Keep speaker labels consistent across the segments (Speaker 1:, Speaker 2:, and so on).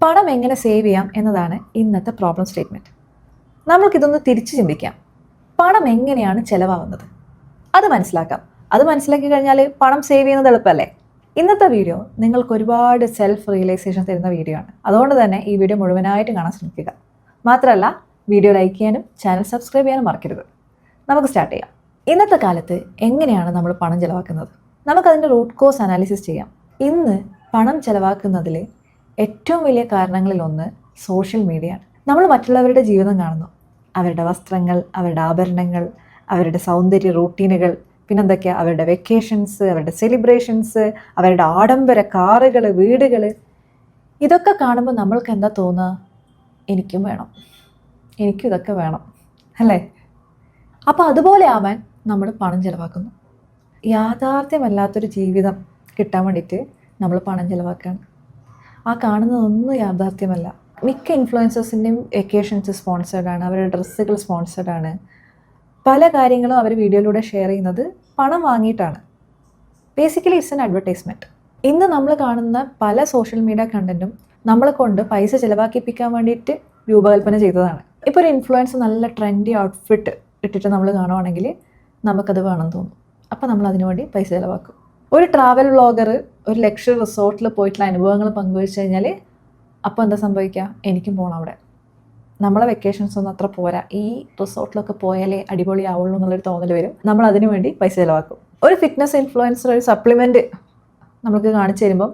Speaker 1: പണം എങ്ങനെ സേവ് ചെയ്യാം എന്നതാണ് ഇന്നത്തെ പ്രോബ്ലം സ്റ്റേറ്റ്മെൻറ്റ്. നമ്മൾക്കിതൊന്ന് തിരിച്ചു ചിന്തിക്കാം. പണം എങ്ങനെയാണ് ചിലവാകുന്നത് അത് മനസ്സിലാക്കാം. അത് മനസ്സിലാക്കി കഴിഞ്ഞാൽ പണം സേവ് ചെയ്യുന്നത് എളുപ്പമല്ലേ? ഇന്നത്തെ വീഡിയോ നിങ്ങൾക്ക് ഒരുപാട് സെൽഫ് റിയലൈസേഷൻ തരുന്ന വീഡിയോ ആണ്. അതുകൊണ്ട് തന്നെ ഈ വീഡിയോ മുഴുവനായിട്ട് കാണാൻ ശ്രമിക്കുക. മാത്രമല്ല വീഡിയോ ലൈക്ക് ചെയ്യാനും ചാനൽ സബ്സ്ക്രൈബ് ചെയ്യാനും മറക്കരുത്. നമുക്ക് സ്റ്റാർട്ട് ചെയ്യാം. ഇന്നത്തെ കാലത്ത് എങ്ങനെയാണ് നമ്മൾ പണം ചിലവാക്കുന്നത്? നമുക്കതിൻ്റെ റൂട്ട് കോസ് അനാലിസിസ് ചെയ്യാം. ഇന്ന് പണം ചിലവാക്കുന്നതിൽ ഏറ്റവും വലിയ കാരണങ്ങളിലൊന്ന് സോഷ്യൽ മീഡിയയാണ്. നമ്മൾ മറ്റുള്ളവരുടെ ജീവിതം കാണുന്നു. അവരുടെ വസ്ത്രങ്ങൾ, അവരുടെ ആഭരണങ്ങൾ, അവരുടെ സൗന്ദര്യ റൂട്ടീനുകൾ, പിന്നെന്തൊക്കെയാണ് അവരുടെ വെക്കേഷൻസ്, അവരുടെ സെലിബ്രേഷൻസ്, അവരുടെ ആഡംബര കാറുകൾ, വീടുകൾ. ഇതൊക്കെ കാണുമ്പോൾ നമ്മൾക്ക് എന്താ തോന്നുക? എനിക്കും വേണം, എനിക്കും ഇതൊക്കെ വേണം, അല്ലേ? അപ്പോൾ അതുപോലെ ആവാൻ നമ്മൾ പണം ചിലവാക്കുന്നു. യാഥാർത്ഥ്യമല്ലാത്തൊരു ജീവിതം കിട്ടാൻ വേണ്ടിയിട്ട് നമ്മൾ പണം ചിലവാക്കുകയാണ്. ആ കാണുന്നതൊന്നും യാഥാർത്ഥ്യമല്ല. മിക്ക ഇൻഫ്ലുവൻസേഴ്സിൻ്റെയും വെക്കേഷൻസ് സ്പോൺസേർഡാണ്, അവരുടെ ഡ്രസ്സുകൾ സ്പോൺസേർഡാണ്. പല കാര്യങ്ങളും അവർ വീഡിയോയിലൂടെ ഷെയർ ചെയ്യുന്നത് പണം വാങ്ങിയിട്ടാണ്. Basically it's an advertisement. ഇന്ന് നമ്മൾ കാണുന്ന പല സോഷ്യൽ മീഡിയ കണ്ടൻറ്റും നമ്മളെ കൊണ്ട് പൈസ ചിലവാക്കിപ്പിക്കാൻ വേണ്ടിയിട്ട് രൂപകൽപ്പന ചെയ്തതാണ്. ഇപ്പോൾ ഒരു ഇൻഫ്ലുവൻസ് നല്ല ട്രെൻഡി ഔട്ട്ഫിറ്റ് ഇട്ടിട്ട് നമ്മൾ കാണുവാണെങ്കിൽ നമുക്കത് വേണം തോന്നും. അപ്പോൾ നമ്മൾ അതിനു വേണ്ടി പൈസ ചിലവാക്കും. ഒരു ട്രാവൽ വ്ളോഗർ ഒരു ലക്ഷറി റിസോർട്ടിൽ പോയിട്ടുള്ള അനുഭവങ്ങൾ പങ്കുവെച്ച് കഴിഞ്ഞാൽ അപ്പോൾ എന്താ സംഭവിക്കുക? എനിക്കും പോകണം അവിടെ. നമ്മളെ വെക്കേഷൻസ് ഒന്നും അത്ര പോരാ, ഈ റിസോർട്ടിലൊക്കെ പോയാലേ അടിപൊളിയാവുള്ളൂ എന്നുള്ളൊരു തോന്നൽ വരും. നമ്മൾ അതിനു വേണ്ടി പൈസ ചിലവാക്കും. ഒരു ഫിറ്റ്നസ് ഇൻഫ്ലുവൻസർ ഒരു സപ്ലിമെൻറ്റ് നമുക്ക് കാണിച്ചു തരുമ്പം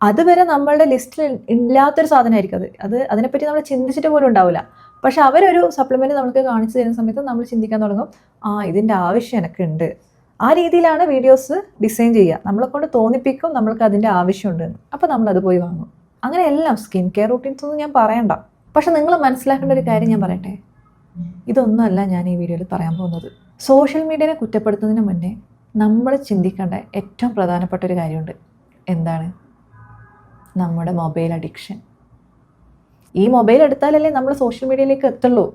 Speaker 1: അതുവരെ നമ്മളുടെ ലിസ്റ്റിൽ ഇല്ലാത്തൊരു സാധനമായിരിക്കും അത്. അതിനെപ്പറ്റി നമ്മൾ ചിന്തിച്ചിട്ട് പോലും ഉണ്ടാവില്ല. പക്ഷെ അവരൊരു സപ്ലിമെൻറ്റ് നമുക്ക് കാണിച്ചു തരുന്ന സമയത്ത് നമ്മൾ ചിന്തിക്കാൻ തുടങ്ങും, ഇതിൻ്റെ ആവശ്യം എനിക്കുണ്ട്. ആ രീതിയിലാണ് വീഡിയോസ് ഡിസൈൻ ചെയ്യുക. നമ്മളെ കൊണ്ട് തോന്നിപ്പിക്കും നമ്മൾക്ക് അതിൻ്റെ ആവശ്യമുണ്ടെന്ന്. അപ്പോൾ നമ്മളത് പോയി വാങ്ങും. അങ്ങനെ എല്ലാം സ്കിൻ കെയർ റൂട്ടീൻസ് ഒന്നും ഞാൻ പറയണ്ട. പക്ഷെ നിങ്ങൾ മനസ്സിലാക്കേണ്ട ഒരു കാര്യം ഞാൻ പറയട്ടെ. ഇതൊന്നുമല്ല ഞാൻ ഈ വീഡിയോയിൽ പറയാൻ പോകുന്നത്. സോഷ്യൽ മീഡിയനെ കുറ്റപ്പെടുത്തുന്നതിന് മുന്നേ നമ്മൾ ചിന്തിക്കേണ്ട ഏറ്റവും പ്രധാനപ്പെട്ട ഒരു കാര്യമുണ്ട്. എന്താണ്? നമ്മുടെ മൊബൈൽ അഡിക്ഷൻ. ഈ മൊബൈൽ എടുത്താലല്ലേ നമ്മൾ സോഷ്യൽ മീഡിയയിലേക്ക് എത്തുള്ളൂ.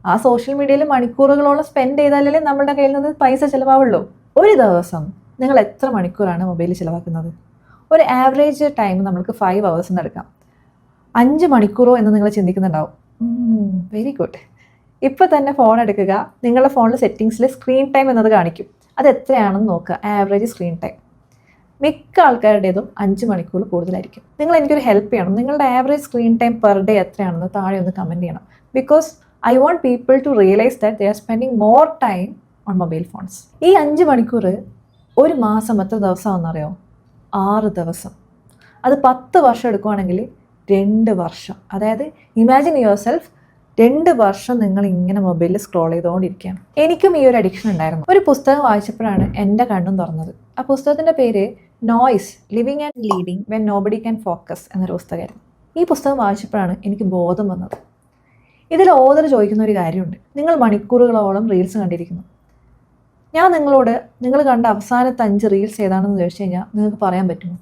Speaker 1: ആ സോഷ്യൽ മീഡിയയിൽ മണിക്കൂറുകളോളം സ്പെൻഡ് ചെയ്താലല്ലേ നമ്മളുടെ കയ്യിൽ നിന്ന് പൈസ ചിലവാവുള്ളൂ. ഒരു ദിവസം നിങ്ങൾ എത്ര മണിക്കൂറാണ് മൊബൈലിൽ ചിലവാക്കുന്നത്? ഒരു ആവറേജ് ടൈം നമുക്ക് 5 hours എടുക്കാം. 5 മണിക്കൂറോ എന്ന് നിങ്ങൾ ചിന്തിക്കുന്നുണ്ടാവും. Very good. ഇപ്പോൾ തന്നെ ഫോൺ എടുക്കുക, നിങ്ങളുടെ ഫോണിൽ സെറ്റിങ്സിൽ സ്ക്രീൻ ടൈം എന്നത് കാണിക്കും. അത് എത്രയാണെന്ന് നോക്കുക. ആവറേജ് സ്ക്രീൻ ടൈം മിക്ക ആൾക്കാരുടേതും 5 മണിക്കൂർ കൂടുതലായിരിക്കും. നിങ്ങൾ എനിക്കൊരു ഹെൽപ്പ് ചെയ്യണം. നിങ്ങളുടെ average screen time per day എത്രയാണെന്ന് താഴെ ഒന്ന് കമൻറ്റ് ചെയ്യണം. Because I want people to realize that they are spending more time on mobile phones. ഈ 5 മണിക്കൂർ ഒരു മാസം എത്ര ദിവസമാണെന്നറിയോ? 6 ദിവസം. അത് 10 വർഷം എടുക്കുവാണെങ്കിൽ 2 വർഷം. അതായത് ഇമാജിൻ യുവർ സെൽഫ് 2 വർഷം നിങ്ങൾ ഇങ്ങനെ മൊബൈലിൽ സ്ക്രോൾ ചെയ്തുകൊണ്ടിരിക്കുകയാണ്. എനിക്കും ഈ ഒരു അഡിക്ഷൻ ഉണ്ടായിരുന്നു. ഒരു പുസ്തകം വായിച്ചപ്പോഴാണ് എൻ്റെ കണ്ണും തുറന്നത്. ആ പുസ്തകത്തിൻ്റെ പേര് noise living and leading when nobody can focus എന്നൊരു പുസ്തകമായിരുന്നു. ഈ പുസ്തകം വായിച്ചപ്പോഴാണ് എനിക്ക് ബോധം വന്നത്. ഇതിൽ ഓതർ ചോദിക്കുന്ന ഒരു കാര്യമുണ്ട്. നിങ്ങൾ മണിക്കൂറുകളോളം റീൽസ് കണ്ടിരിക്കുന്നു. ഞാൻ നിങ്ങളോട് നിങ്ങൾ കണ്ട അവസാനത്തെ 5 റീൽസ് ഏതാണെന്ന് ചോദിച്ചു കഴിഞ്ഞാൽ നിങ്ങൾക്ക് പറയാൻ പറ്റുമോ?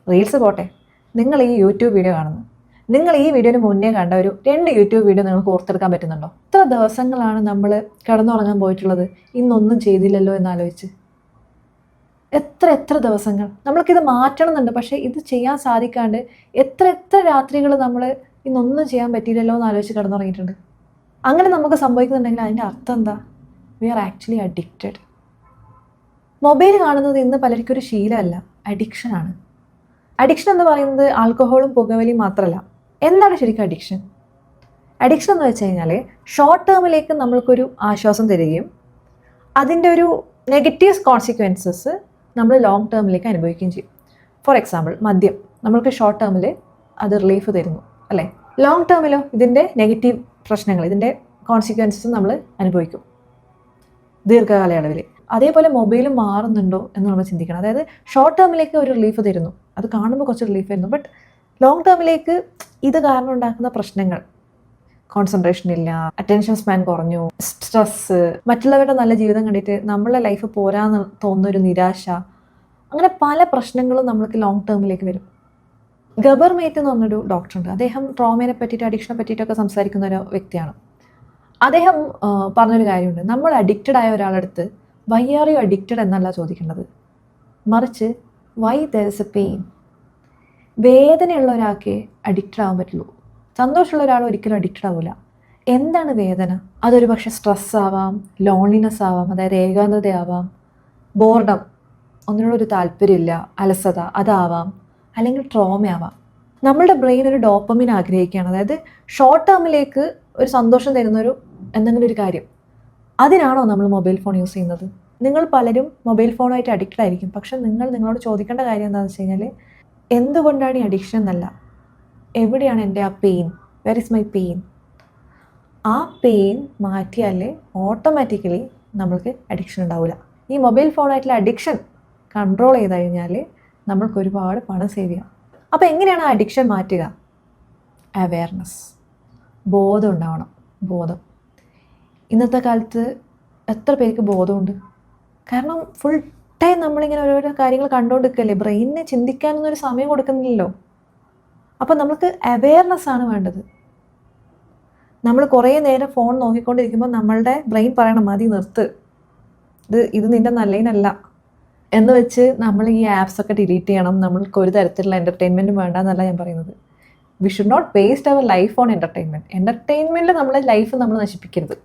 Speaker 1: റീൽസ് പോട്ടെ, നിങ്ങൾ ഈ യൂട്യൂബ് വീഡിയോ കാണുന്നു. നിങ്ങൾ ഈ വീഡിയോന് മുന്നേ കണ്ട ഒരു 2 യൂട്യൂബ് വീഡിയോ നിങ്ങൾക്ക് ഓർത്തെടുക്കാൻ പറ്റുന്നുണ്ടോ? എത്ര ദിവസങ്ങളാണ് നമ്മൾ കിടന്നുറങ്ങാൻ പോയിട്ടുള്ളത് ഇന്നൊന്നും ചെയ്തില്ലല്ലോ എന്നാലോചിച്ച്. എത്ര ദിവസങ്ങൾ. നമ്മൾക്കിത് മാറ്റണം എന്നുണ്ട്, പക്ഷേ ഇത് ചെയ്യാൻ സാധിക്കാണ്ട് എത്ര രാത്രികൾ നമ്മൾ ഇന്നൊന്നും ചെയ്യാൻ പറ്റിയില്ലല്ലോ എന്ന് ആലോചിച്ച് കിടന്നുറങ്ങിയിട്ടുണ്ട്. അങ്ങനെ നമുക്ക് സംഭവിക്കുന്നുണ്ടെങ്കിൽ അതിൻ്റെ അർത്ഥം എന്താ? We are actually addicted. Mobile കാണുന്നത് ഇന്ന് പലർക്കും ഒരു ശീലമല്ല, അഡിക്ഷനാണ്. അഡിക്ഷൻ എന്ന് പറയുന്നത് ആൽക്കഹോളും പുകവലിയും മാത്രമല്ല. എന്താണ് ശരിക്കും അഡിക്ഷൻ? അഡിക്ഷൻ എന്ന് വെച്ച് കഴിഞ്ഞാൽ ഷോർട്ട് ടേമിലേക്ക് നമ്മൾക്കൊരു ആശ്വാസം തരികയും അതിൻ്റെ ഒരു നെഗറ്റീവ് കോൺസിക്വൻസസ് നമ്മൾ ലോങ് ടേമിലേക്ക് അനുഭവിക്കുകയും ചെയ്യും. ഫോർ എക്സാമ്പിൾ, മദ്യം നമ്മൾക്ക് ഷോർട്ട് ടേമിൽ അത് റിലീഫ് തരുന്നു, അല്ലേ? ലോങ് ടേമിലോ ഇതിൻ്റെ നെഗറ്റീവ് പ്രശ്നങ്ങൾ, ഇതിൻ്റെ കോൺസിക്വൻസസ് നമ്മൾ അനുഭവിക്കും ദീർഘകാലയളവിൽ. അതേപോലെ മൊബൈലും മാറുന്നുണ്ടോ എന്ന് നമ്മൾ ചിന്തിക്കണം. അതായത് ഷോർട്ട് ടേമിലേക്ക് ഒരു റിലീഫ് തരുന്നു, അത് കാണുമ്പോൾ കുറച്ച് റിലീഫ് തരുന്നു. ബട്ട് ലോങ് ടേമിലേക്ക് ഇത് കാരണം ഉണ്ടാക്കുന്ന പ്രശ്നങ്ങൾ, കോൺസെൻട്രേഷൻ ഇല്ല, അറ്റൻഷൻ സ്പാൻ കുറഞ്ഞു, സ്ട്രെസ്സ്, മറ്റുള്ളവരുടെ നല്ല ജീവിതം കണ്ടിട്ട് നമ്മളെ ലൈഫ് പോരാന്ന് തോന്നുന്നൊരു നിരാശ, അങ്ങനെ പല പ്രശ്നങ്ങളും നമ്മൾക്ക് ലോങ് ടേമിലേക്ക് വരും. ഗബർ മേറ്റ് എന്ന് പറഞ്ഞൊരു ഡോക്ടറുണ്ട്. അദ്ദേഹം ട്രോമയെ പറ്റിയിട്ട് അഡിക്ഷനെ പറ്റിയിട്ടൊക്കെ സംസാരിക്കുന്ന ഒരു വ്യക്തിയാണ്. അദ്ദേഹം പറഞ്ഞൊരു കാര്യമുണ്ട്. നമ്മൾ അഡിക്റ്റഡ് ആയ ഒരാളടുത്ത് വൈ ആർ യു അഡിക്റ്റഡ് എന്നല്ല ചോദിക്കേണ്ടത്, മറിച്ച് why there is a pain. വേദനയുള്ള ഒരാൾക്ക് അഡിക്റ്റഡ് ആവാൻ പറ്റുള്ളൂ. സന്തോഷമുള്ള ഒരാൾ ഒരിക്കലും അഡിക്റ്റഡ് ആവില്ല. എന്താണ് വേദന? അതൊരു പക്ഷേ സ്ട്രെസ് ആവാം, ലോൺലിനെസ് ആവാം, അതായത് ഏകാന്തതയാവാം, ബോർഡം, ഒന്നിനോടൊരു താല്പര്യമില്ല, അലസത അതാവാം, അല്ലെങ്കിൽ ട്രോമയാവാം. നമ്മളുടെ ബ്രെയിൻ ഒരു ഡോപ്പമിൻ ആഗ്രഹിക്കുകയാണ്. അതായത് ഷോർട്ട് ടേമിലേക്ക് ഒരു സന്തോഷം തരുന്നൊരു എന്തെങ്കിലും ഒരു കാര്യം. അതിനാണോ നമ്മൾ മൊബൈൽ ഫോൺ യൂസ് ചെയ്യുന്നത്? നിങ്ങൾ പലരും മൊബൈൽ ഫോണായിട്ട് അഡിക്റ്റഡ് ആയിരിക്കും. പക്ഷെ നിങ്ങളോട് ചോദിക്കേണ്ട കാര്യം എന്താണെന്ന് വെച്ച് കഴിഞ്ഞാൽ, എന്തുകൊണ്ടാണ് ഈ അഡിക്ഷൻ എന്നല്ല, എവിടെയാണ് എൻ്റെ ആ pain, where is my pain? ആ പെയിൻ മാറ്റിയാലേ ഓട്ടോമാറ്റിക്കലി നമ്മൾക്ക് അഡിക്ഷൻ ഉണ്ടാവില്ല. ഈ മൊബൈൽ ഫോണായിട്ടുള്ള അഡിക്ഷൻ കൺട്രോൾ ചെയ്ത് കഴിഞ്ഞാൽ നമ്മൾക്ക് ഒരുപാട് പണം സേവ് ചെയ്യാം. അപ്പോൾ എങ്ങനെയാണ് ആ അഡിക്ഷൻ മാറ്റുക? അവെയർനെസ്, ബോധം ഉണ്ടാവണം. ബോധം. ഇന്നത്തെ കാലത്ത് എത്ര പേർക്ക് ബോധമുണ്ട്? കാരണം ഫുൾ ടൈം നമ്മളിങ്ങനെ ഓരോരോ കാര്യങ്ങൾ കണ്ടുകൊണ്ടിരിക്കുകയല്ലേ, ബ്രെയിനിന് ചിന്തിക്കാനൊന്നും ഒരു സമയം കൊടുക്കുന്നില്ലല്ലോ. അപ്പോൾ നമുക്ക് അവെയർനെസ് ആണ് വേണ്ടത്. നമ്മൾ കുറേ നേരം ഫോൺ നോക്കിക്കൊണ്ടിരിക്കുമ്പോൾ നമ്മളുടെ ബ്രെയിൻ പറയണം, മതി നിർത്ത്, ഇത് നിൻ്റെ നല്ലതിനല്ല എന്ന് വെച്ച് നമ്മൾ ഈ ആപ്സൊക്കെ ഡിലീറ്റ് ചെയ്യണം. നമ്മൾക്ക് ഒരു തരത്തിലുള്ള എൻ്റർടൈൻമെൻറ്റും വേണ്ട എന്നല്ല ഞാൻ പറയുന്നത്. We should not waste our life on entertainment. എൻ്റർടൈൻമെൻറ്റിൽ നമ്മളെ ലൈഫ് നമ്മൾ നശിപ്പിക്കരുത്.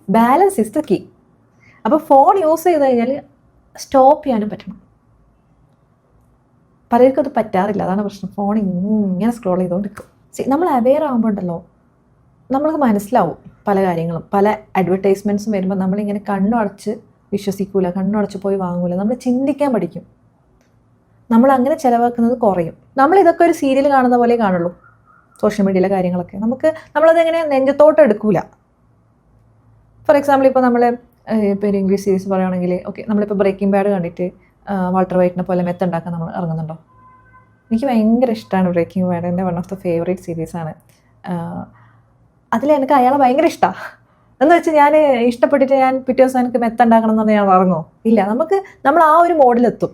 Speaker 1: Balance is the key. അപ്പോൾ ഫോൺ യൂസ് ചെയ്ത് കഴിഞ്ഞാൽ സ്റ്റോപ്പ് ചെയ്യാനും പറ്റണം. പലർക്കും അത് പറ്റാറില്ല, അതാണ് പ്രശ്നം. ഫോൺ ഇങ്ങനെ സ്ക്രോൾ ചെയ്തുകൊണ്ടിരിക്കും. നമ്മൾ അവെയർ ആകുമ്പോൾ ഉണ്ടല്ലോ, നമ്മൾക്ക് മനസ്സിലാവും പല കാര്യങ്ങളും. പല അഡ്വർടൈസ്മെൻറ്റ്സും വരുമ്പോൾ നമ്മളിങ്ങനെ കണ്ണടച്ച് വിശ്വസിക്കൂല, കണ്ണടച്ച് പോയി വാങ്ങൂല. നമ്മൾ ചിന്തിക്കാൻ പഠിക്കും. നമ്മൾ അങ്ങനെ ചിലവാക്കുന്നത് കുറയും. നമ്മളിതൊക്കെ ഒരു സീരിയൽ കാണുന്ന പോലെ കാണുള്ളൂ. സോഷ്യൽ മീഡിയയിലെ കാര്യങ്ങളൊക്കെ നമ്മളതെങ്ങനെ നെഞ്ചത്തോട്ട് എടുക്കൂല. ഫോർ എക്സാമ്പിൾ, ഇപ്പോൾ നമ്മൾ ഇപ്പോൾ ഒരു ഇംഗ്ലീഷ് സീരീസ് പറയുകയാണെങ്കിൽ, ഓക്കെ, നമ്മളിപ്പോൾ ബ്രേക്കിംഗ് ബാഡ് കണ്ടിട്ട് വാൾട്ടർ വൈറ്റിനെ പോലെ മെത്ത് ഉണ്ടാക്കാൻ നമ്മൾ ഇറങ്ങുന്നുണ്ടോ? എനിക്ക് ഭയങ്കര ഇഷ്ടമാണ് ബ്രേക്കിംഗ് ബാഡ്. എൻ്റെ വൺ ഓഫ് ദ ഫേവറേറ്റ് സീരീസാണ്. അതിൽ എനിക്ക് അയാളെ ഭയങ്കര ഇഷ്ടമാണ്. എന്ന് വെച്ചാൽ ഞാൻ ഇഷ്ടപ്പെട്ടിട്ട് ഞാൻ പിറ്റേ ദിവസം എനിക്ക് മെത്തുണ്ടാക്കണം എന്ന് പറഞ്ഞാൽ ഞാൻ ഇറങ്ങുമോ? ഇല്ല. നമ്മൾ ആ ഒരു മോഡിലെത്തും.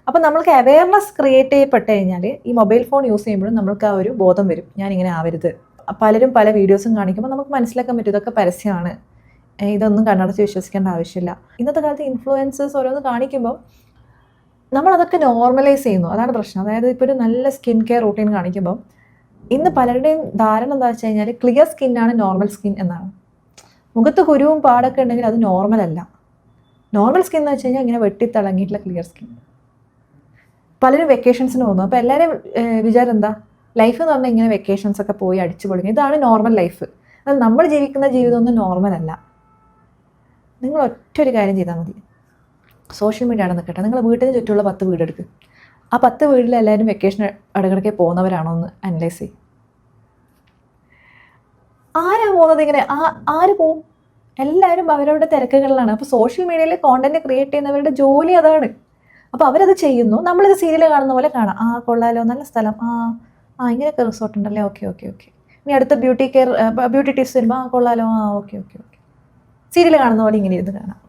Speaker 1: അപ്പം നമ്മൾക്ക് അവെയർനെസ് ക്രിയേറ്റ് ചെയ്യപ്പെട്ട് കഴിഞ്ഞാൽ ഈ മൊബൈൽ ഫോൺ യൂസ് ചെയ്യുമ്പോഴും നമ്മൾക്ക് ആ ഒരു ബോധം വരും, ഞാനിങ്ങനെ ആവരുത്. പലരും പല വീഡിയോസും കാണിക്കുമ്പോൾ നമുക്ക് മനസ്സിലാക്കാൻ പറ്റും ഇതൊക്കെ പരസ്യമാണ്, ഇതൊന്നും കണ്ണടച്ച് വിശ്വസിക്കേണ്ട ആവശ്യമില്ല. ഇന്നത്തെ കാലത്ത് ഇൻഫ്ലുവൻസേഴ്സ് ഓരോന്ന് കാണിക്കുമ്പോൾ നമ്മളതൊക്കെ നോർമലൈസ് ചെയ്യുന്നു. അതാണ് പ്രശ്നം. അതായത് ഇപ്പോൾ ഒരു നല്ല സ്കിൻ കെയർ റൂട്ടീൻ കാണിക്കുമ്പോൾ ഇന്ന് പലരുടെയും ധാരണ എന്താ വെച്ച് കഴിഞ്ഞാൽ ക്ലിയർ സ്കിന്നാണ് നോർമൽ സ്കിൻ എന്നാണ്. മുഖത്ത് കുരുവും പാടൊക്കെ ഉണ്ടെങ്കിൽ അത് നോർമലല്ല. നോർമൽ സ്കിൻ എന്ന് വെച്ച് കഴിഞ്ഞാൽ ഇങ്ങനെ വെട്ടിത്തിളങ്ങിയിട്ടുള്ള ക്ലിയർ സ്കിൻ. പലരും വെക്കേഷൻസിന് പോകുന്നു. അപ്പോൾ എല്ലാവരും വിചാരം എന്താ, ലൈഫ് എന്ന് പറഞ്ഞാൽ ഇങ്ങനെ വെക്കേഷൻസ് ഒക്കെ പോയി അടിച്ചു പൊളിക്കുക, ഇതാണ് നോർമൽ ലൈഫ്. അത് നമ്മൾ ജീവിക്കുന്ന ജീവിതമൊന്നും നോർമലല്ല. നിങ്ങൾ ഒറ്റൊരു കാര്യം ചെയ്താൽ മതി. സോഷ്യൽ മീഡിയ ആണ് നിൽക്കട്ടെ, നിങ്ങൾ വീട്ടിന് ചുറ്റുമുള്ള 10 വീടെടുക്കുക. ആ 10 വീട്ടിൽ എല്ലാവരും വെക്കേഷൻ ഇടക്കിടയ്ക്ക് പോകുന്നവരാണോ എന്ന് അനലൈസ് ചെയ്യും. ആരാ പോകുന്നത് ഇങ്ങനെ? ആര് പോവും? എല്ലാവരും അവരവരുടെ തിരക്കുകളിലാണ്. അപ്പോൾ സോഷ്യൽ മീഡിയയിൽ കോണ്ടന്റ് ക്രിയേറ്റ് ചെയ്യുന്നവരുടെ ജോലി അതാണ്. അപ്പോൾ അവരത് ചെയ്യുന്നു. നമ്മളിത് സീരിയൽ കാണുന്ന പോലെ കാണാം. കൊള്ളാലോ, നല്ല സ്ഥലം, ഇങ്ങനെയൊക്കെ റിസോർട്ട് ഉണ്ടല്ലേ, ഓക്കെ. ഇനി അടുത്ത ബ്യൂട്ടി ടിപ്സ് വരുമ്പോൾ കൊള്ളാലോ, ഓക്കെ. സീരിയൽ കാണുന്ന പോലെ ഇങ്ങനെ ഇരുന്ന് കാണാം.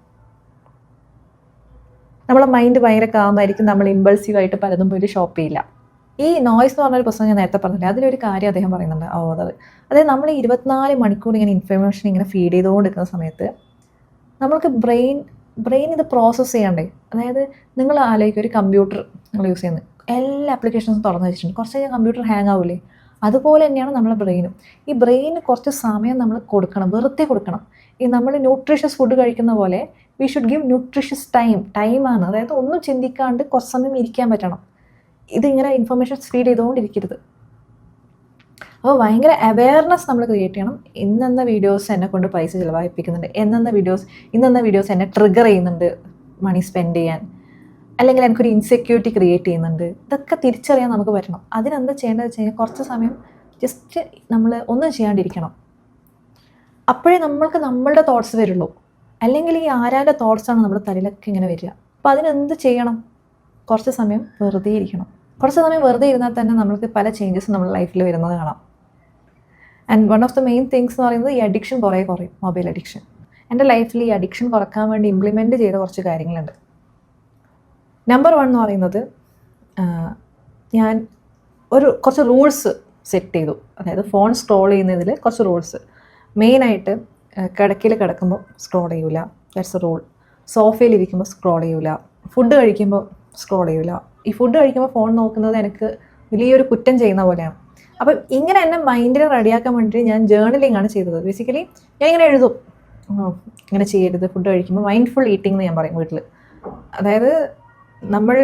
Speaker 1: നമ്മളെ മൈൻഡ് ഭയങ്കര കാമായിരിക്കും. നമ്മൾ ഇമ്പൾസീവായിട്ട് പലതും പോയി ഷോപ്പ് ചെയ്യില്ല. ഈ നോയ്സ് എന്ന് പറഞ്ഞൊരു പുസ്തകം ഞാൻ നേരത്തെ പറഞ്ഞില്ലേ, അതിലൊരു കാര്യം അദ്ദേഹം പറയുന്നുണ്ട്. അതായത് നമ്മൾ 24 മണിക്കൂർ ഇങ്ങനെ ഇൻഫർമേഷൻ ഇങ്ങനെ ഫീഡ് ചെയ്തുകൊണ്ടിരിക്കുന്ന സമയത്ത് നമ്മൾക്ക് ബ്രെയിൻ ഇത് പ്രോസസ്സ് ചെയ്യണ്ടേ. അതായത് നിങ്ങൾ ആലോചിക്കുക, ഒരു കമ്പ്യൂട്ടർ നിങ്ങൾ യൂസ് ചെയ്യുന്നത്, എല്ലാ ആപ്ലിക്കേഷൻസും തുറന്നു വെച്ചിട്ടുണ്ട്. കുറച്ച് കഴിഞ്ഞാൽ കമ്പ്യൂട്ടർ ഹാങ് ആവില്ലേ? അതുപോലെ തന്നെയാണ് നമ്മളെ ബ്രെയിനും. ഈ ബ്രെയിന് കുറച്ച് സമയം നമ്മൾ കൊടുക്കണം, വെറുതെ കൊടുക്കണം. ഈ നമ്മൾ ന്യൂട്രീഷ്യസ് ഫുഡ് കഴിക്കുന്ന പോലെ വി ഷുഡ് ഗിവ് ന്യൂട്രീഷ്യസ് ടൈമാണ്. അതായത് ഒന്നും ചിന്തിക്കാണ്ട് കുറച്ച് സമയം ഇരിക്കാൻ പറ്റണം. ഇതിങ്ങനെ ഇൻഫർമേഷൻ ഫീഡ് ചെയ്തുകൊണ്ടിരിക്കരുത്. അപ്പോൾ ഭയങ്കര അവെയർനെസ് നമ്മൾ ക്രിയേറ്റ് ചെയ്യണം. ഇന്നെന്ന വീഡിയോസ് എന്നെ കൊണ്ട് പൈസ ചിലവായിപ്പിക്കുന്നുണ്ട്, ഇന്നെന്ന വീഡിയോസ് എന്നെ ട്രിഗർ ചെയ്യുന്നുണ്ട് മണി സ്പെൻഡ് ചെയ്യാൻ, അല്ലെങ്കിൽ എനിക്കൊരു ഇൻസെക്യൂരിറ്റി ക്രിയേറ്റ് ചെയ്യുന്നുണ്ട്. ഇതൊക്കെ തിരിച്ചറിയാൻ നമുക്ക് പറ്റണം. അതിനെന്താ ചെയ്യേണ്ടത് വെച്ച് കഴിഞ്ഞാൽ കുറച്ച് സമയം ജസ്റ്റ് നമ്മൾ ഒന്നും ചെയ്യാണ്ടിരിക്കണം. അപ്പോഴേ നമ്മൾക്ക് നമ്മളുടെ തോട്ട്സ് വരുള്ളൂ. അല്ലെങ്കിൽ ഈ ആരാൻ്റെ തോട്ട്സാണ് നമ്മുടെ തലയിലൊക്കെ ഇങ്ങനെ വരിക. അപ്പോൾ അതിനെന്ത് ചെയ്യണം? കുറച്ച് സമയം വെറുതെ ഇരിക്കണം. കുറച്ച് സമയം വെറുതെ ഇരുന്നാൽ തന്നെ നമ്മൾക്ക് പല ചേഞ്ചസും നമ്മുടെ ലൈഫിൽ വരുന്നത് കാണാം. And one of the main things എന്ന് പറയുന്നത് ഈ അഡിക്ഷൻ കുറയും. Mobile addiction. എൻ്റെ ലൈഫിൽ ഈ അഡിക്ഷൻ കുറക്കാൻ വേണ്ടി ഇംപ്ലിമെൻറ്റ് ചെയ്ത കുറച്ച് കാര്യങ്ങളുണ്ട്. നമ്പർ 1 എന്ന് പറയുന്നത്, ഞാൻ കുറച്ച് റൂൾസ് സെറ്റ് ചെയ്തു. അതായത് ഫോൺ സ്ക്രോൾ ചെയ്യുന്നതിൽ കുറച്ച് റൂൾസ്. മെയിനായിട്ട് കിടക്കയിൽ കിടക്കുമ്പോൾ സ്ക്രോൾ ചെയ്യൂല, ദാറ്റ്സ് എ റൂൾ. സോഫയിലിരിക്കുമ്പോൾ സ്ക്രോൾ ചെയ്യൂല. ഫുഡ് കഴിക്കുമ്പോൾ സ്ക്രോൾ ചെയ്യൂല. ഈ ഫുഡ് കഴിക്കുമ്പോൾ ഫോൺ നോക്കുന്നത് എനിക്ക് വലിയൊരു കുറ്റം ചെയ്യുന്ന പോലെയാണ്. അപ്പം ഇങ്ങനെ എന്നെ മൈൻഡിനെ റെഡിയാക്കാൻ വേണ്ടിയിട്ട് ഞാൻ ജേർണലിംഗ് ആണ് ചെയ്തത്. ബേസിക്കലി ഞാൻ ഇങ്ങനെ എഴുതും, ഇങ്ങനെ ചെയ്യരുത്, ഫുഡ് കഴിക്കുമ്പോൾ മൈൻഡ്ഫുൾ ഈറ്റിംഗ് എന്ന് ഞാൻ പറയും വീട്ടിൽ. അതായത് നമ്മൾ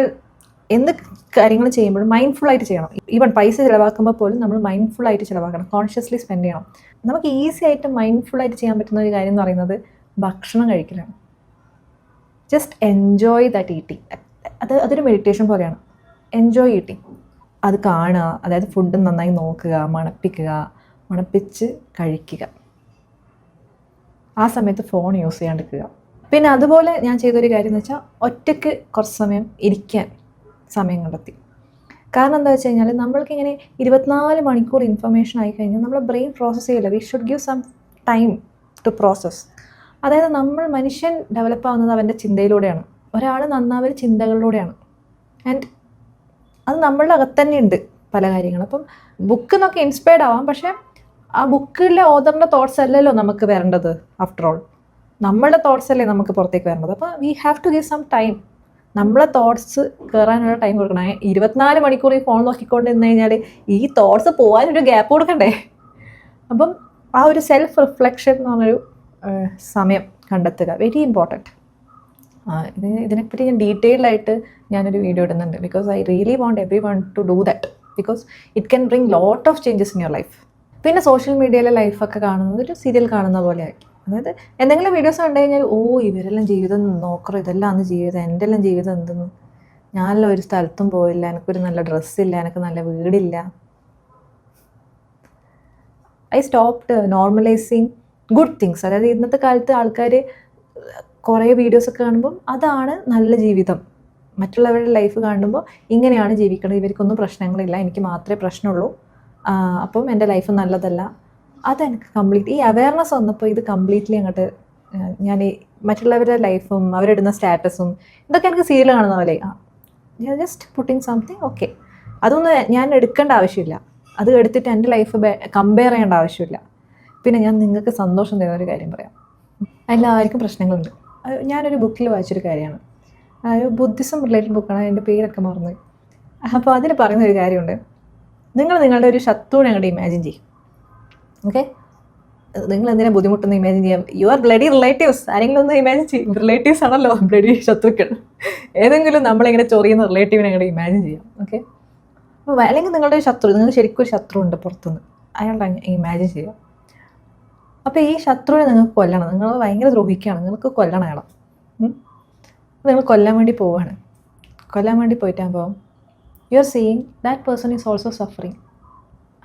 Speaker 1: എന്ത് കാര്യങ്ങൾ ചെയ്യുമ്പോഴും മൈൻഡ്ഫുള്ളായിട്ട് ചെയ്യണം. ഈവൻ പൈസ ചിലവാക്കുമ്പോൾ പോലും നമ്മൾ മൈൻഡ്ഫുള്ളായിട്ട് ചിലവാക്കണം, കോൺഷ്യസ്ലി സ്പെൻഡ് ചെയ്യണം. നമുക്ക് ഈസി ആയിട്ട് മൈൻഡ്ഫുള്ളായിട്ട് ചെയ്യാൻ പറ്റുന്ന ഒരു കാര്യം എന്ന് പറയുന്നത് ഭക്ഷണം കഴിക്കലാണ്. Just enjoy that eating. അതൊരു മെഡിറ്റേഷൻ പോലെയാണ്. Enjoy eating. അത് കാണുക, അതായത് ഫുഡ് നന്നായി നോക്കുക, മണപ്പിച്ച് കഴിക്കുക. ആ സമയത്ത് ഫോൺ യൂസ് ചെയ്യാണ്ടിരിക്കുക. പിന്നെ അതുപോലെ ഞാൻ ചെയ്തൊരു കാര്യം എന്ന് വെച്ചാൽ ഒറ്റയ്ക്ക് കുറച്ച് സമയം ഇരിക്കാൻ സമയം കണ്ടെത്തി. കാരണം എന്താ വെച്ച് കഴിഞ്ഞാൽ നമ്മൾക്കിങ്ങനെ 24 മണിക്കൂർ ഇൻഫർമേഷൻ ആയി കഴിഞ്ഞാൽ നമ്മളെ ബ്രെയിൻ പ്രോസസ്സ് ചെയ്യില്ല. We should give some time to process. അതായത് മനുഷ്യൻ ഡെവലപ്പ് ആവുന്നത് അവൻ്റെ ചിന്തയിലൂടെയാണ്. ഒരാൾ നന്നാവൽ ചിന്തകളിലൂടെയാണ്. ആൻഡ് അത് നമ്മളുടെ അകത്ത് തന്നെ ഉണ്ട് പല കാര്യങ്ങളും. അപ്പം ബുക്ക് നോക്കി ഇൻസ്പയർഡ് ആവാം, പക്ഷേ ആ ബുക്കിലെ ഓതറിൻ്റെ തോട്ട്സ് അല്ലല്ലോ നമുക്ക് വരേണ്ടത്. ആഫ്റ്റർ ഓൾ നമ്മളുടെ തോട്ട്സ് അല്ലേ നമുക്ക് പുറത്തേക്ക് വരേണ്ടത്. അപ്പോൾ we have to give some time. നമ്മളെ തോട്ട്സ് കയറാനുള്ള ടൈം കൊടുക്കണം. 24 മണിക്കൂർ ഈ ഫോൺ നോക്കിക്കൊണ്ട് നിന്ന് കഴിഞ്ഞാൽ ഈ തോട്ട്സ് പോകാനൊരു ഗ്യാപ്പ് കൊടുക്കണ്ടേ. അപ്പം ആ ഒരു സെൽഫ് റിഫ്ലക്ഷൻ എന്ന് പറഞ്ഞൊരു സമയം കണ്ടെത്തുക, വെരി ഇമ്പോർട്ടൻറ്റ്. ഇതിനെപ്പറ്റി ഞാൻ ഡീറ്റെയിൽഡായിട്ട് ഞാനൊരു വീഡിയോ ഇടുന്നുണ്ട്. Because I really want every one two do that. Because it can bring lot of changes in your life. പിന്നെ സോഷ്യൽ മീഡിയയിലെ ലൈഫൊക്കെ കാണുന്നത് ഒരു സീരിയൽ കാണുന്ന പോലെ ആക്കി. അതായത് എന്തെങ്കിലും വീഡിയോസ് കണ്ടു കഴിഞ്ഞാൽ ഇവരെല്ലാം ജീവിതം നോക്കറോ, ഇതെല്ലാം അന്ന് ജീവിതം, എൻ്റെ എല്ലാം ജീവിതം എന്തെന്ന്, ഞാനെല്ലാം ഒരു സ്ഥലത്തും പോയില്ല, എനിക്കൊരു നല്ല ഡ്രസ്സില്ല, എനിക്ക് നല്ല വീടില്ല. I stopped normalising good things. അതായത് ഇന്നത്തെ കാലത്ത് ആൾക്കാർ കുറേ വീഡിയോസൊക്കെ കാണുമ്പം അതാണ് നല്ല ജീവിതം. മറ്റുള്ളവരുടെ ലൈഫ് കാണുമ്പോൾ ഇങ്ങനെയാണ് ജീവിക്കുന്നത്, ഇവർക്കൊന്നും പ്രശ്നങ്ങളില്ല, എനിക്ക് മാത്രമേ പ്രശ്നമുള്ളൂ, അപ്പം എൻ്റെ ലൈഫ് നല്ലതല്ല. അതെനിക്ക് കംപ്ലീറ്റ് ഈ അവയർനെസ് വന്നപ്പോൾ ഇത് കംപ്ലീറ്റ്ലി അങ്ങോട്ട് ഞാൻ ഈ മറ്റുള്ളവരുടെ ലൈഫും അവരിടുന്ന സ്റ്റാറ്റസും ഇതൊക്കെ എനിക്ക് സീരിയൽ കാണുന്ന പോലെ ജസ്റ്റ് പുട്ടിങ് സംതിങ്. ഓക്കെ, അതൊന്നും ഞാൻ എടുക്കേണ്ട ആവശ്യമില്ല. അത് എടുത്തിട്ട് എൻ്റെ ലൈഫ് കമ്പയർ ചെയ്യേണ്ട ആവശ്യമില്ല. പിന്നെ ഞാൻ നിങ്ങൾക്ക് സന്തോഷം തരുന്ന ഒരു കാര്യം പറയാം. എല്ലാവർക്കും പ്രശ്നങ്ങളുണ്ട്. ഞാനൊരു ബുക്കിൽ വായിച്ചൊരു കാര്യമാണ്, ഒരു ബുദ്ധിസം റിലേറ്റഡ് ബുക്കാണ്, അതിൻ്റെ പേരൊക്കെ മറന്നു. അപ്പോൾ അതിൽ പറയുന്ന ഒരു കാര്യമുണ്ട്, നിങ്ങൾ നിങ്ങളുടെ ഒരു ശത്രുവിനെ അങ്ങോട്ട് ഇമാജിൻ ചെയ്യും. ഓക്കെ, നിങ്ങൾ എന്തിനാ ബുദ്ധിമുട്ടൊന്നും ഇമാജിൻ ചെയ്യാം. You are bloody relatives. ആരെങ്കിലും ഒന്ന് ഇമാജിൻ ചെയ്യും. റിലേറ്റീവ്സ് ആണല്ലോ ബ്ലഡി ശത്രുക്കൾ. ഏതെങ്കിലും നമ്മളിങ്ങനെ ചൊറിയുന്ന റിലേറ്റീവിനെ അങ്ങോട്ട് ഇമാജിൻ ചെയ്യാം. ഓക്കെ, അപ്പോൾ അല്ലെങ്കിൽ നിങ്ങളുടെ ശത്രു, നിങ്ങൾക്ക് ശരിക്കും ഒരു ശത്രു ഉണ്ട് പുറത്തുനിന്ന്, അയാളുടെ ഇമാജിൻ ചെയ്യാം. അപ്പോൾ ഈ ശത്രുവിനെ നിങ്ങൾക്ക് കൊല്ലണം, നിങ്ങൾ ഭയങ്കര ദ്രോഹിക്കുകയാണ്, നിങ്ങൾക്ക് കൊല്ലണം അയാളെ. നിങ്ങൾ കൊല്ലാൻ വേണ്ടി പോവുകയാണ്. കൊല്ലാൻ വേണ്ടി പോയിട്ടാകുമ്പോൾ you are seeing that person is also suffering.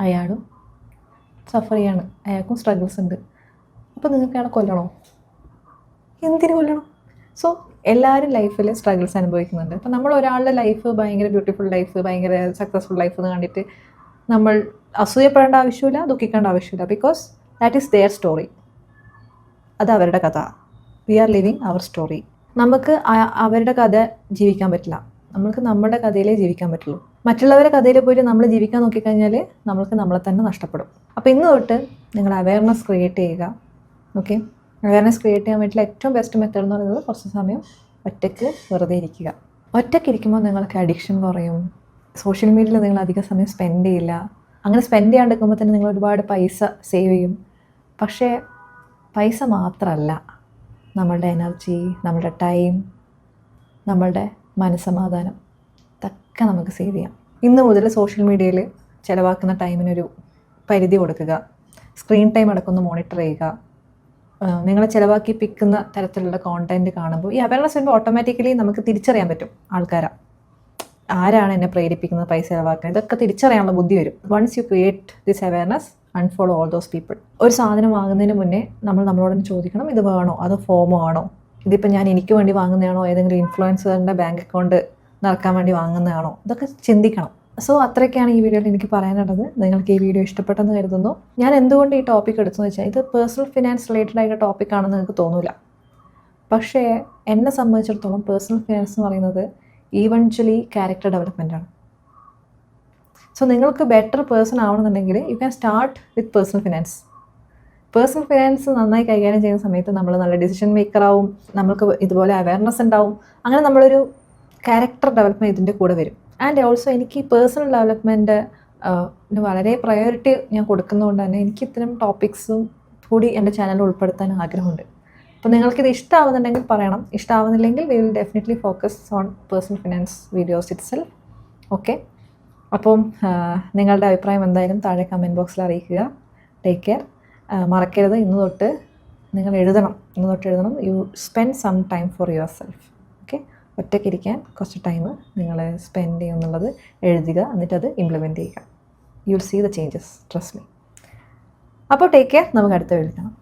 Speaker 1: അയാളും സഫർ ചെയ്യാണ്, അയാൾക്കും സ്ട്രഗിൾസ് ഉണ്ട്. അപ്പോൾ നിങ്ങൾക്ക് അയാളെ കൊല്ലണോ? എന്തിനു കൊല്ലണം? സോ എല്ലാവരും ലൈഫിൽ സ്ട്രഗിൾസ് അനുഭവിക്കുന്നുണ്ട്. അപ്പോൾ നമ്മൾ ഒരാളുടെ ലൈഫ് ഭയങ്കര ബ്യൂട്ടിഫുൾ ലൈഫ്, ഭയങ്കര സക്സസ്ഫുൾ ലൈഫ് എന്ന് കണ്ടിട്ട് നമ്മൾ അസൂയപ്പെടേണ്ട ആവശ്യമില്ല, ദുഃഖിക്കേണ്ട ആവശ്യമില്ല. Because that is their story. അത് അവരുടെ കഥ. We are living our story. നമുക്ക് അവരുടെ കഥ ജീവിക്കാൻ പറ്റില്ല. നമുക്ക് നമ്മുടെ കഥയിലേ ജീവിക്കാൻ പറ്റുള്ളൂ. മറ്റുള്ളവരുടെ കഥയിൽ പോയിട്ട് നമ്മൾ ജീവിക്കാൻ നോക്കിക്കഴിഞ്ഞാൽ നമ്മൾക്ക് നമ്മളെ തന്നെ നഷ്ടപ്പെടും. അപ്പോൾ ഇന്ന് തൊട്ട് നിങ്ങൾ അവയർനെസ് ക്രിയേറ്റ് ചെയ്യുക. ഓക്കെ, അവയർനെസ് ക്രിയേറ്റ് ചെയ്യാൻ വേണ്ടിയിട്ടുള്ള ഏറ്റവും ബെസ്റ്റ് മെത്തേഡ് എന്ന് പറയുന്നത് കുറച്ച് സമയം ഒറ്റയ്ക്ക് വെറുതെ ഇരിക്കുക. ഒറ്റയ്ക്ക് ഇരിക്കുമ്പോൾ നിങ്ങൾക്ക് അഡിക്ഷൻ കുറയും. സോഷ്യൽ മീഡിയയിൽ നിങ്ങൾ അധികം സമയം സ്പെൻഡ് ചെയ്യില്ല. അങ്ങനെ സ്പെൻഡ് ചെയ്യാണ്ടിരിക്കുമ്പോൾ തന്നെ നിങ്ങൾ ഒരുപാട് പൈസ സേവ് ചെയ്യും. പക്ഷേ പൈസ മാത്രമല്ല, നമ്മളുടെ എനർജി, നമ്മളുടെ ടൈം, നമ്മളുടെ മനസ്സമാധാനം ഇതൊക്കെ നമുക്ക് സേവ് ചെയ്യാം. ഇന്ന് മുതൽ സോഷ്യൽ മീഡിയയിൽ ചിലവാക്കുന്ന ടൈമിനൊരു പരിധി കൊടുക്കുക. സ്ക്രീൻ ടൈം അടക്കം മോണിറ്റർ ചെയ്യുക. നിങ്ങളെ ചിലവാക്കിപ്പിക്കുന്ന തരത്തിലുള്ള കോണ്ടൻറ്റ് കാണുമ്പോൾ ഈ അവയർനെസ് വരുമ്പോൾ ഓട്ടോമാറ്റിക്കലി നമുക്ക് തിരിച്ചറിയാൻ പറ്റും ആരാണ് എന്നെ പ്രേരിപ്പിക്കുന്നത് പൈസ ചിലവാക്കാൻ. ഇതൊക്കെ തിരിച്ചറിയാനുള്ള ബുദ്ധി വരും. Once you create this awareness, unfollow all those people. ഒരു സാധനം വാങ്ങുന്നതിന് മുന്നേ നമ്മളോടൊന്ന് ചോദിക്കണം, ഇത് വേണോ അതോ ഫോമോ ആണോ, ഇതിപ്പോൾ ഞാൻ എനിക്ക് വേണ്ടി വാങ്ങുന്നതാണോ, ഏതെങ്കിലും ഇൻഫ്ലുവൻസറിൻ്റെ ബാങ്ക് അക്കൗണ്ട് നിറക്കാൻ വേണ്ടി വാങ്ങുന്നതാണോ, ഇതൊക്കെ ചിന്തിക്കണം. സോ അത്രയൊക്കെയാണ് ഈ വീഡിയോയിൽ എനിക്ക് പറയാനുള്ളത്. നിങ്ങൾക്ക് ഈ വീഡിയോ ഇഷ്ടപ്പെട്ടെന്ന് കരുതുന്നു. ഞാൻ എന്തുകൊണ്ട് ഈ ടോപ്പിക് എടുത്തെന്ന് വെച്ചാൽ ഇത് പേഴ്സണൽ ഫിനാൻസ് റിലേറ്റഡ് ആയിട്ട് ടോപ്പിക്കാണെന്ന് നിങ്ങൾക്ക് തോന്നില്ല. പക്ഷേ എന്നെ സംബന്ധിച്ചിടത്തോളം പേഴ്സണൽ ഫിനാൻസ് എന്ന് പറയുന്നത് ഈവൻച്വലി ക്യാരക്ടർ ഡെവലപ്മെൻ്റ് ആണ്. സോ നിങ്ങൾക്ക് ബെറ്റർ പേഴ്സൺ ആവണമെന്നുണ്ടെങ്കിൽ you can start with personal finance. Personal finance നന്നായി കൈകാര്യം ചെയ്യുന്ന സമയത്ത് നമ്മൾ നല്ല ഡിസിഷൻ മേക്കറാവും, നമ്മൾക്ക് ഇതുപോലെ അവയർനെസ് ഉണ്ടാവും. അങ്ങനെ നമ്മളൊരു ക്യാരക്ടർ ഡെവലപ്മെൻറ്റ് ഇതിൻ്റെ കൂടെ വരും. ആൻഡ് ഓൾസോ എനിക്ക് പേഴ്സണൽ ഡെവലപ്മെൻറ്റ് വളരെ പ്രയോറിറ്റി ഞാൻ കൊടുക്കുന്നതുകൊണ്ട് തന്നെ എനിക്ക് ഇത്തരം ടോപ്പിക്സും കൂടി എൻ്റെ ചാനലിൽ ഉൾപ്പെടുത്താൻ ആഗ്രഹമുണ്ട്. അപ്പോൾ നിങ്ങൾക്കിത് ഇഷ്ടമാവുന്നുണ്ടെങ്കിൽ പറയണം. ഇഷ്ടമാവുന്നില്ലെങ്കിൽ we will definitely focus on personal finance videos itself. Okay, അപ്പം നിങ്ങളുടെ അഭിപ്രായം എന്തായാലും താഴെ കമൻറ്റ് ബോക്സിൽ അറിയിക്കുക. Take care. മറക്കരുത്, ഇന്ന് തൊട്ട് എഴുതണം. You spend some time for yourself. Okay, ഒറ്റയ്ക്കിരിക്കാൻ കുറച്ച് ടൈം നിങ്ങൾ സ്പെൻഡ് ചെയ്യുമെന്നുള്ളത് എഴുതുക, എന്നിട്ടത് ഇംപ്ലിമെൻറ്റ് ചെയ്യുക. You will see the changes, trust me. അപ്പോൾ ടേക്ക് കെയർ. നമുക്ക് അടുത്ത വീഡിയോ കാണാം.